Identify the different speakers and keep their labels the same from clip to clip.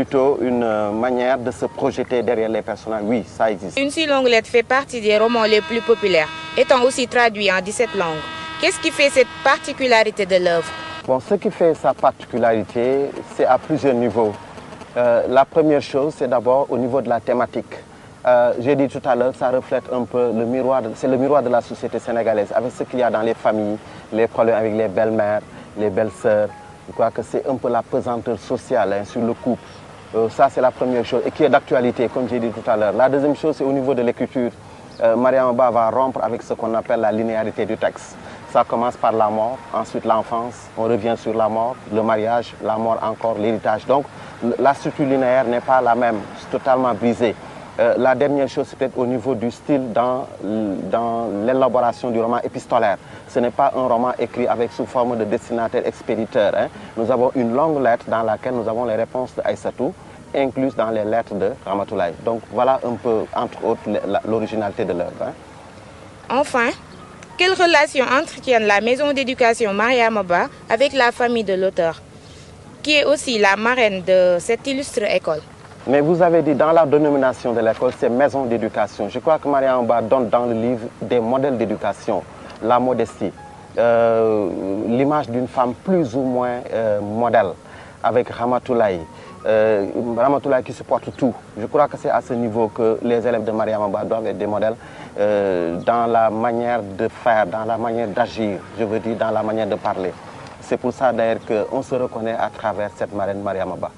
Speaker 1: Plutôt une manière de se projeter derrière les personnages. Oui, ça existe.
Speaker 2: Une si longue lettre fait partie des romans les plus populaires, étant aussi traduit en 17 langues. Qu'est-ce qui fait cette particularité de l'œuvre?
Speaker 1: Bon, ce qui fait sa particularité, c'est à plusieurs niveaux. La première chose, c'est d'abord au niveau de la thématique. J'ai dit tout à l'heure, ça reflète un peu le miroir, c'est le miroir de la société sénégalaise, avec ce qu'il y a dans les familles, les problèmes avec les belles-mères, les belles-sœurs. Je crois que c'est un peu la pesanteur sociale sur le couple. Ça, c'est la première chose, et qui est d'actualité, comme j'ai dit tout à l'heure. La deuxième chose, c'est au niveau de l'écriture. Mariama Ba va rompre avec ce qu'on appelle la linéarité du texte. Ça commence par la mort, ensuite l'enfance, on revient sur la mort, le mariage, la mort encore, l'héritage. Donc, la structure linéaire n'est pas la même, c'est totalement brisée. La dernière chose, c'est peut-être au niveau du style dans l'élaboration du roman épistolaire. Ce n'est pas un roman écrit avec sous forme de destinataire-expéditeur. Nous avons une longue lettre dans laquelle nous avons les réponses d'Aïssatou, incluses dans les lettres de Ramatoulaye. Donc voilà un peu, entre autres, l'originalité de l'œuvre.
Speaker 2: Enfin, quelle relation entretiennent la maison d'éducation Mariama Ba avec la famille de l'auteur, qui est aussi la marraine de cette illustre école?
Speaker 1: Mais vous avez dit dans la dénomination de l'école, c'est maison d'éducation. Je crois que Mariama Ba donne dans le livre des modèles d'éducation, la modestie, l'image d'une femme plus ou moins modèle, avec Ramatoulaye. Ramatoulaye qui supporte tout. Je crois que c'est à ce niveau que les élèves de Mariama Ba doivent être des modèles dans la manière de faire, dans la manière d'agir, je veux dire dans la manière de parler. C'est pour ça d'ailleurs qu'on se reconnaît à travers cette marraine Mariama Ba.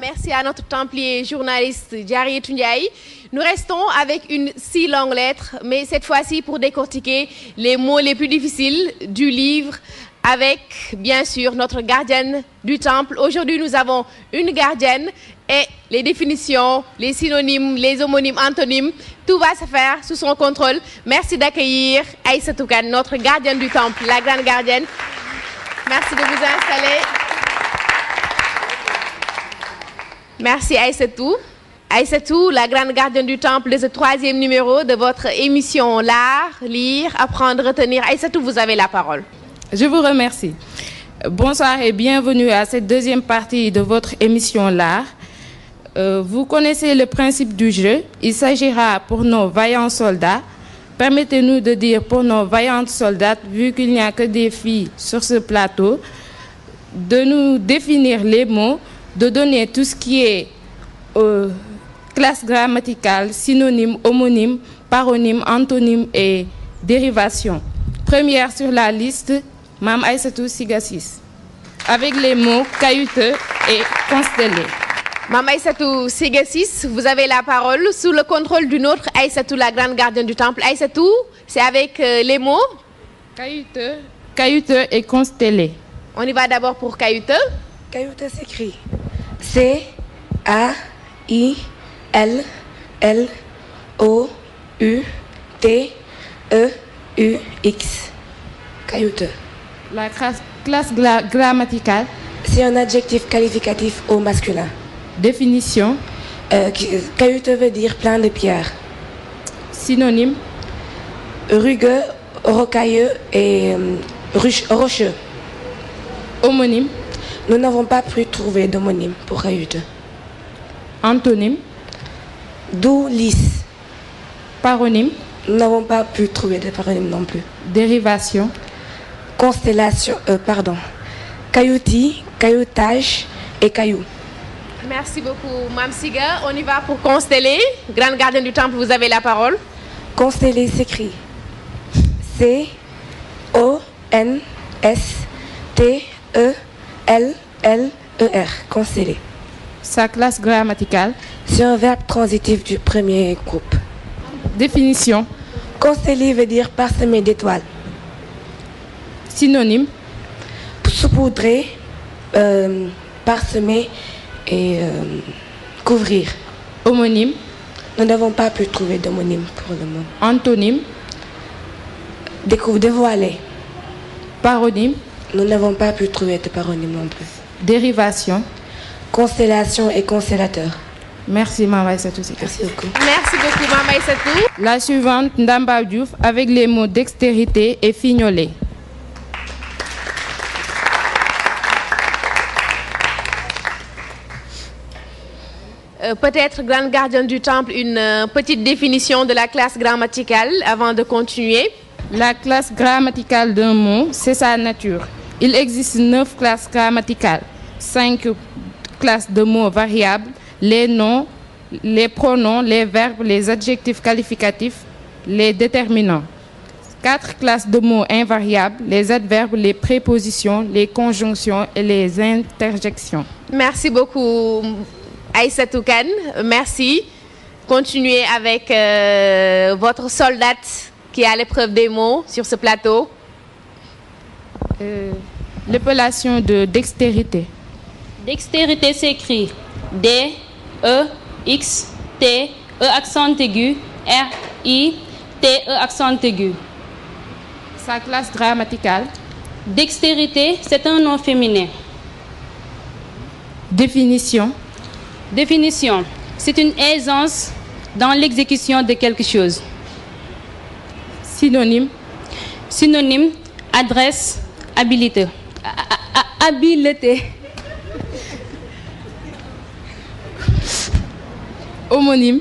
Speaker 3: Merci à notre templier journaliste Diarietou Ndiaye. Nous restons avec une si longue lettre, mais cette fois-ci pour décortiquer les mots les plus difficiles du livre avec, bien sûr, notre gardienne du temple. Aujourd'hui, nous avons une gardienne et les définitions, les synonymes, les homonymes, antonymes, tout va se faire sous son contrôle. Merci d'accueillir Aïssatou Kane, notre gardienne du temple, la grande gardienne. Merci de vous installer. Merci Aïssatou. Aïssatou, la grande gardienne du temple de ce 3e numéro de votre émission L'Art, Lire, Apprendre, Retenir. Aïssatou, vous avez la parole.
Speaker 4: Je vous remercie. Bonsoir et bienvenue à cette 2e partie de votre émission L'Art. Vous connaissez le principe du jeu. Il s'agira pour nos vaillants soldats. Permettez-nous de dire pour nos vaillantes soldates, vu qu'il n'y a que des filles sur ce plateau, de nous définir les mots, de donner tout ce qui est classe grammaticale, synonyme, homonyme, paronyme, antonyme et dérivation. Première sur la liste, Mme Aïssatou Sigassis, avec les mots caillouteux et constellé.
Speaker 3: Mme Aïssatou Sigassis, vous avez la parole sous le contrôle d'une autre Aïssatou, la grande gardienne du temple. Aïssatou, c'est avec les mots
Speaker 4: caillouteux et constellé.
Speaker 3: On y va d'abord pour caillouteux.
Speaker 5: Caillouteux s'écrit C-A-I-L-L-O-U-T-E-U-X. Caillouteux.
Speaker 4: La classe grammaticale.
Speaker 5: C'est un adjectif qualificatif au masculin.
Speaker 4: Définition.
Speaker 5: Caillouteux veut dire plein de pierres.
Speaker 4: Synonyme.
Speaker 5: Rugueux, rocailleux et rocheux.
Speaker 4: Homonyme.
Speaker 5: Nous n'avons pas pu trouver d'homonyme pour caillouteux.
Speaker 4: Antonyme.
Speaker 5: Doux, lisse.
Speaker 4: Paronyme.
Speaker 5: Nous n'avons pas pu trouver de paronyme non plus.
Speaker 4: Dérivation.
Speaker 5: Constellation, cailloutis, cailloutage et caillou.
Speaker 3: Merci beaucoup, Mme Siga. On y va pour consteller. Grande gardienne du temple, vous avez la parole.
Speaker 5: Consteller s'écrit C-O-N-S-T-E-L-L-E-R. Consteller.
Speaker 4: Sa classe grammaticale.
Speaker 5: C'est un verbe transitif du premier groupe.
Speaker 4: Définition.
Speaker 5: Consteller veut dire parsemé d'étoiles.
Speaker 4: Synonyme.
Speaker 5: Saupoudrer, parsemer et couvrir.
Speaker 4: Homonyme.
Speaker 5: Nous n'avons pas pu trouver d'homonyme pour le moment.
Speaker 4: Antonyme.
Speaker 5: Dévoiler.
Speaker 4: Paronyme.
Speaker 5: Nous n'avons pas pu trouver de paronyme non plus.
Speaker 4: Dérivation.
Speaker 5: Constellation et constellateur.
Speaker 4: Merci Mame Aïssatou.
Speaker 5: Merci beaucoup.
Speaker 3: Merci beaucoup Mame Aïssatou.
Speaker 4: La suivante, Ndamba Diouf, avec les mots dextérité et fignolet.
Speaker 3: Peut-être, grande gardienne du temple, une petite définition de la classe grammaticale avant de continuer.
Speaker 4: La classe grammaticale d'un mot, c'est sa nature. Il existe 9 classes grammaticales, 5 classes de mots variables, les noms, les pronoms, les verbes, les adjectifs qualificatifs, les déterminants. 4 classes de mots invariables, les adverbes, les prépositions, les conjonctions et les interjections.
Speaker 3: Merci beaucoup Aïssatou Kane, merci. Continuez avec votre soldate qui est à l'épreuve des mots sur ce plateau.
Speaker 4: L'épellation de dextérité.
Speaker 6: Dextérité s'écrit D, E, X, T, E accent aigu, R, I, T, E accent aigu.
Speaker 4: Sa classe grammaticale.
Speaker 6: Dextérité, c'est un nom féminin.
Speaker 4: Définition.
Speaker 6: Définition, c'est une aisance dans l'exécution de quelque chose.
Speaker 4: Synonyme.
Speaker 6: Synonyme, adresse, habilité. Habileté.
Speaker 4: Homonyme.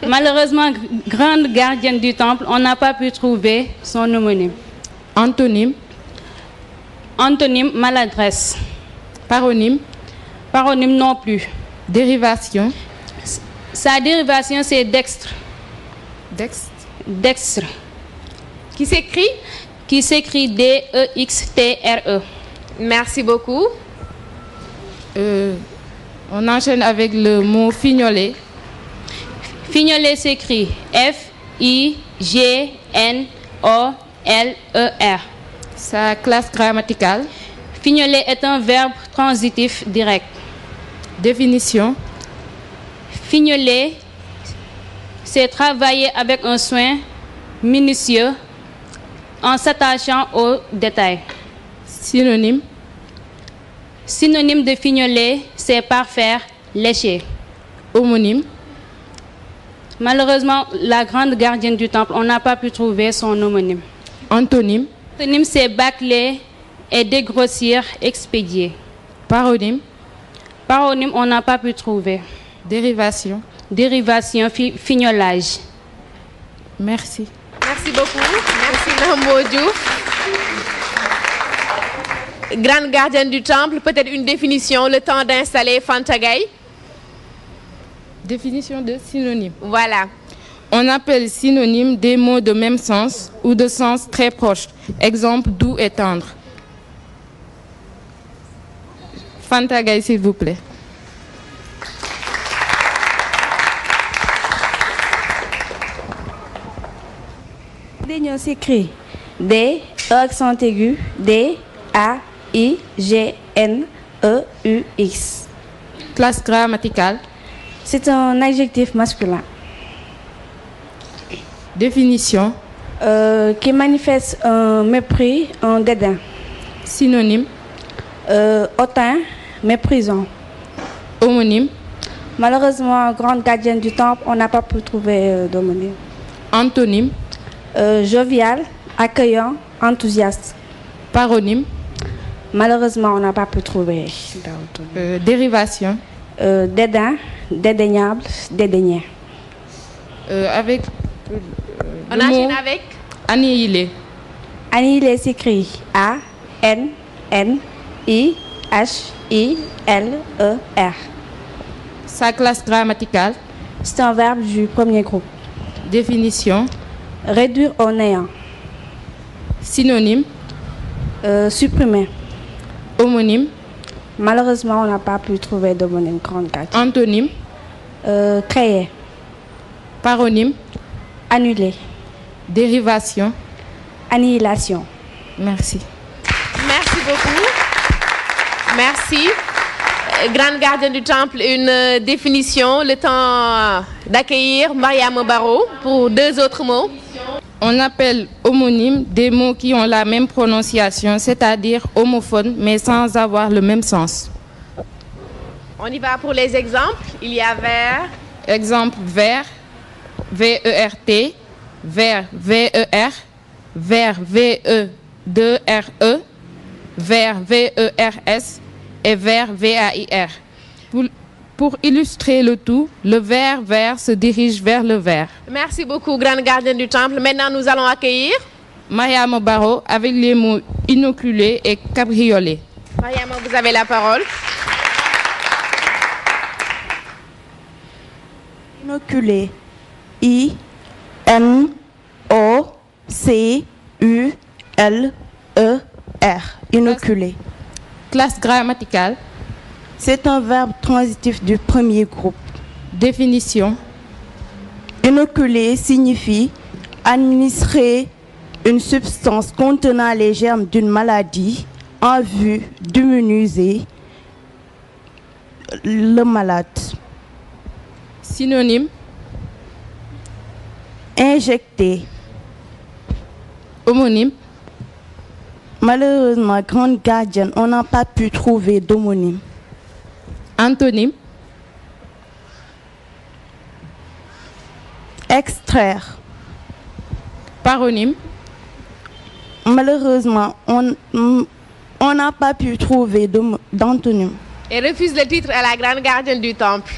Speaker 6: Malheureusement, grande gardienne du temple, on n'a pas pu trouver son homonyme.
Speaker 4: Antonyme.
Speaker 6: Antonyme, maladresse.
Speaker 4: Paronyme.
Speaker 6: Paronyme non plus.
Speaker 4: Dérivation.
Speaker 6: Sa dérivation, c'est dextre.
Speaker 4: Dextre.
Speaker 6: Dextre.
Speaker 3: Qui s'écrit?
Speaker 6: Qui s'écrit D-E-X-T-R-E.
Speaker 3: Merci beaucoup.
Speaker 4: On enchaîne avec le mot fignolet.
Speaker 6: Fignolet s'écrit F-I-G-N-O-L-E-R.
Speaker 4: Sa classe grammaticale.
Speaker 6: Fignoler est un verbe transitif direct.
Speaker 4: Définition.
Speaker 6: Fignoler, c'est travailler avec un soin minutieux en s'attachant aux détails.
Speaker 4: Synonyme.
Speaker 6: Synonyme de fignoler, c'est parfaire, lécher.
Speaker 4: Homonyme.
Speaker 6: Malheureusement, la grande gardienne du temple, on n'a pas pu trouver son homonyme.
Speaker 4: Antonyme.
Speaker 6: Antonyme, c'est bâcler et dégrossir, expédier.
Speaker 4: Paronyme.
Speaker 6: Paronyme, on n'a pas pu trouver.
Speaker 4: Dérivation.
Speaker 6: Dérivation, fignolage.
Speaker 4: Merci.
Speaker 3: Merci beaucoup. Merci Nambo Diouf. Grande gardienne du temple, peut-être une définition, le temps d'installer Fanta Gaye.
Speaker 4: Définition de synonyme.
Speaker 3: Voilà.
Speaker 4: On appelle synonyme des mots de même sens ou de sens très proche. Exemple, doux et tendre. Fanta Gaye, s'il vous plaît.
Speaker 7: Dénion s'écrit D, E accent aigu, D, A, I, G, N, E, U, X.
Speaker 4: Classe grammaticale.
Speaker 7: C'est un adjectif masculin.
Speaker 4: Définition.
Speaker 7: Qui manifeste un mépris, un dédain.
Speaker 4: Synonyme.
Speaker 7: Hautain, méprisant.
Speaker 4: Homonyme.
Speaker 7: Malheureusement, grande gardienne du temple, on n'a pas pu trouver d'homonyme.
Speaker 4: Antonyme.
Speaker 7: Jovial, accueillant, enthousiaste.
Speaker 4: Paronyme.
Speaker 7: Malheureusement, on n'a pas pu trouver.
Speaker 4: Dérivation.
Speaker 7: Dédain, dédaignable, dédaigné.
Speaker 4: Avec.
Speaker 3: On enchaîne avec
Speaker 4: annihilé.
Speaker 7: Annihilé s'écrit A, N, N, I, H, I, L, E, R.
Speaker 4: Sa classe grammaticale.
Speaker 7: C'est un verbe du premier groupe.
Speaker 4: Définition.
Speaker 7: Réduire au néant.
Speaker 4: Synonyme.
Speaker 7: Supprimer.
Speaker 4: Homonyme.
Speaker 7: Malheureusement, on n'a pas pu trouver d'homonyme grande carte.
Speaker 4: Antonyme.
Speaker 7: Créer.
Speaker 4: Paronyme.
Speaker 7: Annuler.
Speaker 4: Dérivation.
Speaker 7: Annihilation.
Speaker 4: Merci.
Speaker 3: Merci beaucoup. Merci. Grande gardienne du temple, une définition, le temps d'accueillir Mariam Baro pour 2 autres mots.
Speaker 4: On appelle homonyme des mots qui ont la même prononciation, c'est-à-dire homophones, mais sans avoir le même sens.
Speaker 3: On y va pour les exemples. Il y a vert.
Speaker 4: Exemple vert, V-E-R-T, vert, V-E-R, vert, V-E-2-R-E, vert, V-E-R-S et vert, V-A-I-R. Pour illustrer le tout, le vert se dirige vers le vert.
Speaker 3: Merci beaucoup, grande gardienne du temple. Maintenant, nous allons accueillir
Speaker 4: Mariama Baro avec les mots inoculé et cabriolet.
Speaker 3: Mariama, vous avez la parole.
Speaker 7: Inoculé. I-N-O-C-U-L-E-R. Inoculé.
Speaker 4: Classe grammaticale.
Speaker 7: C'est un verbe transitif du premier groupe.
Speaker 4: Définition.
Speaker 7: Inoculer signifie administrer une substance contenant les germes d'une maladie en vue d'immuniser le malade.
Speaker 4: Synonyme.
Speaker 7: Injecter.
Speaker 4: Homonyme.
Speaker 7: Malheureusement, grande gardienne, on n'a pas pu trouver d'homonyme.
Speaker 4: Antonyme.
Speaker 7: Extraire.
Speaker 4: Paronyme.
Speaker 7: Malheureusement, on n'a pas pu trouver d'antonyme.
Speaker 3: Et refuse le titre à la grande gardienne du temple.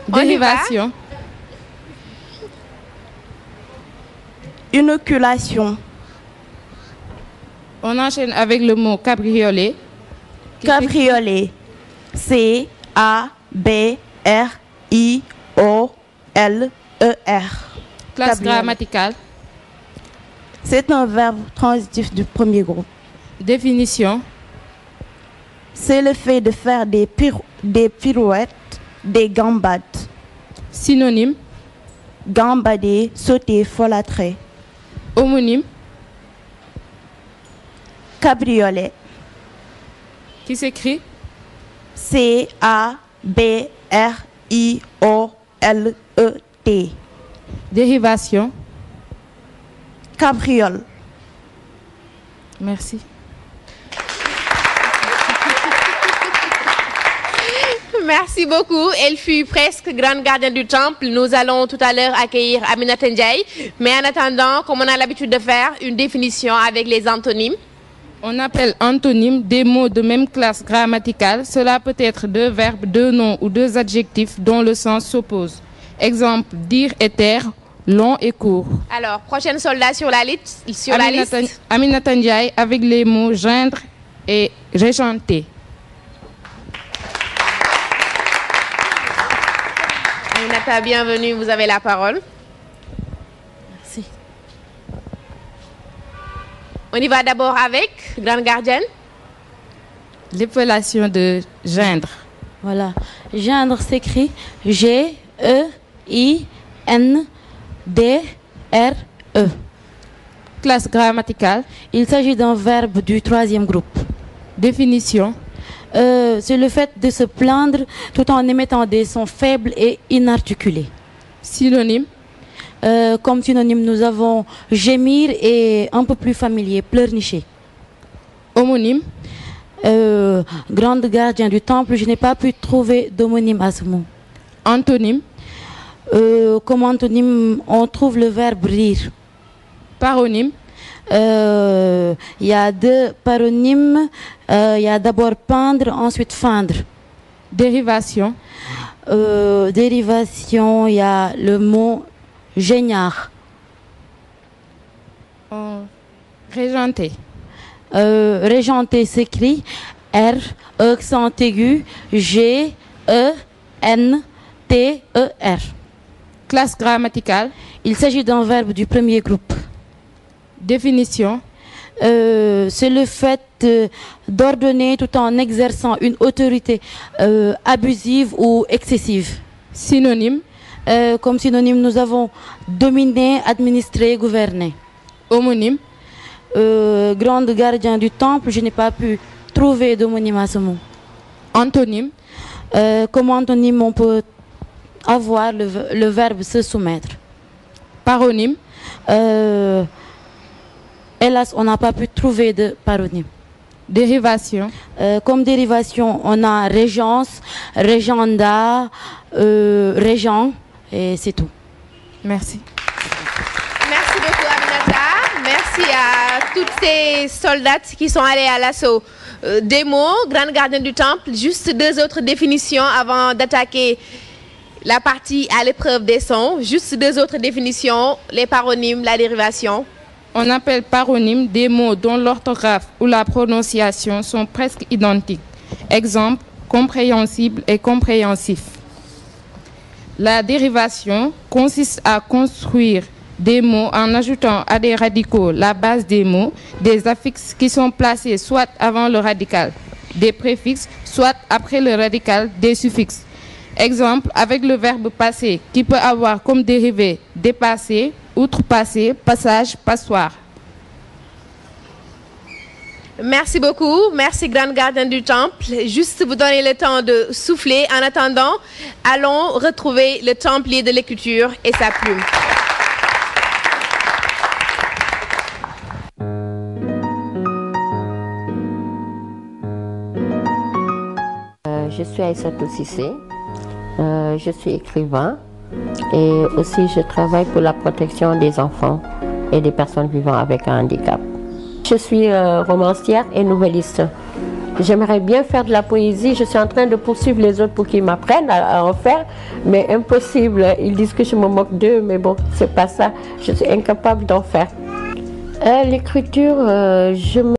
Speaker 4: Dérivation.
Speaker 7: Inoculation.
Speaker 4: On enchaîne avec le mot cabriolet.
Speaker 7: Cabriolet. C-A-B-R-I-O-L-E-R.
Speaker 4: Classe
Speaker 7: Cabriolet.
Speaker 4: grammaticale.
Speaker 7: C'est un verbe transitif du premier groupe.
Speaker 4: Définition.
Speaker 7: C'est le fait de faire des pirouettes, des gambades.
Speaker 4: Synonyme.
Speaker 7: Gambader, sauter, folâtrer.
Speaker 4: Homonyme.
Speaker 7: Cabriolet.
Speaker 4: Qui s'écrit
Speaker 7: C-A-B-R-I-O-L-E-T.
Speaker 4: Dérivation.
Speaker 7: Cabriole.
Speaker 4: Merci.
Speaker 3: Merci beaucoup. Elle fut presque grande gardienne du temple. Nous allons tout à l'heure accueillir Aminata Ndiaye. Mais en attendant, comme on a l'habitude de faire, une définition avec les antonymes.
Speaker 4: On appelle antonyme des mots de même classe grammaticale. Cela peut être deux verbes, deux noms ou deux adjectifs dont le sens s'oppose. Exemple, dire et taire, long et court.
Speaker 3: Alors, prochaine soldat sur la liste.
Speaker 4: Aminata Ndiaye avec les mots geindre et régenter.
Speaker 3: Aminata, bienvenue, vous avez la parole.
Speaker 8: Merci.
Speaker 3: On y va d'abord avec grande gardienne.
Speaker 4: L'épellation de geindre.
Speaker 8: Voilà. Geindre s'écrit G-E-I-N-D-R-E.
Speaker 4: Classe grammaticale.
Speaker 8: Il s'agit d'un verbe du troisième groupe.
Speaker 4: Définition.
Speaker 8: C'est le fait de se plaindre tout en émettant des sons faibles et inarticulés.
Speaker 4: Synonyme.
Speaker 8: Comme synonyme, nous avons gémir et un peu plus familier, pleurnicher.
Speaker 4: Homonyme.
Speaker 8: Grande gardien du temple, je n'ai pas pu trouver d'homonyme à ce mot.
Speaker 4: Antonyme.
Speaker 8: Comme antonyme, on trouve le verbe rire.
Speaker 4: Paronyme.
Speaker 8: Il y a deux paronymes. Il y a d'abord peindre, ensuite feindre.
Speaker 4: Dérivation.
Speaker 8: Dérivation, il y a le mot géniard.
Speaker 4: Régenter.
Speaker 8: Régenter s'écrit R, accent aigu, G, E, N, T, E, R.
Speaker 4: Classe grammaticale.
Speaker 8: Il s'agit d'un verbe du premier groupe.
Speaker 4: Définition.
Speaker 8: C'est le fait d'ordonner tout en exerçant une autorité abusive ou excessive.
Speaker 4: Synonyme.
Speaker 8: Comme synonyme, nous avons dominer, administrer, gouverner.
Speaker 4: Homonyme.
Speaker 8: Grande gardien du temple, je n'ai pas pu trouver d'homonyme à ce mot.
Speaker 4: Antonyme.
Speaker 8: Comme antonyme, on peut avoir le verbe se soumettre.
Speaker 4: Paronyme.
Speaker 8: Hélas, on n'a pas pu trouver de paronyme.
Speaker 4: Dérivation.
Speaker 8: Comme dérivation, on a régence, régenda, régent, et c'est tout.
Speaker 4: Merci.
Speaker 3: Merci beaucoup, Aminata. Merci à toutes ces soldats qui sont allés à l'assaut des mots, grande gardienne du temple. Juste 2 autres définitions avant d'attaquer la partie à l'épreuve des sons. Juste 2 autres définitions, les paronymes, la dérivation.
Speaker 4: On appelle paronyme des mots dont l'orthographe ou la prononciation sont presque identiques. Exemple, compréhensible et compréhensif. La dérivation consiste à construire des mots en ajoutant à des radicaux la base des mots, des affixes qui sont placés soit avant le radical, des préfixes, soit après le radical, des suffixes. Exemple, avec le verbe passer qui peut avoir comme dérivé dépasser, outrepasser, passage, passoire.
Speaker 3: Merci beaucoup. Merci, grande gardienne du temple. Juste vous donner le temps de souffler. En attendant, allons retrouver le templier de l'écriture et sa plume.
Speaker 9: Je suis Aïssatou Cissé. Je suis écrivain et aussi je travaille pour la protection des enfants et des personnes vivant avec un handicap. Je suis romancière et nouvelliste. J'aimerais bien faire de la poésie. Je suis en train de poursuivre les autres pour qu'ils m'apprennent à en faire, mais impossible. Ils disent que je me moque d'eux, mais bon, c'est pas ça. Je suis incapable d'en faire. L'écriture, je me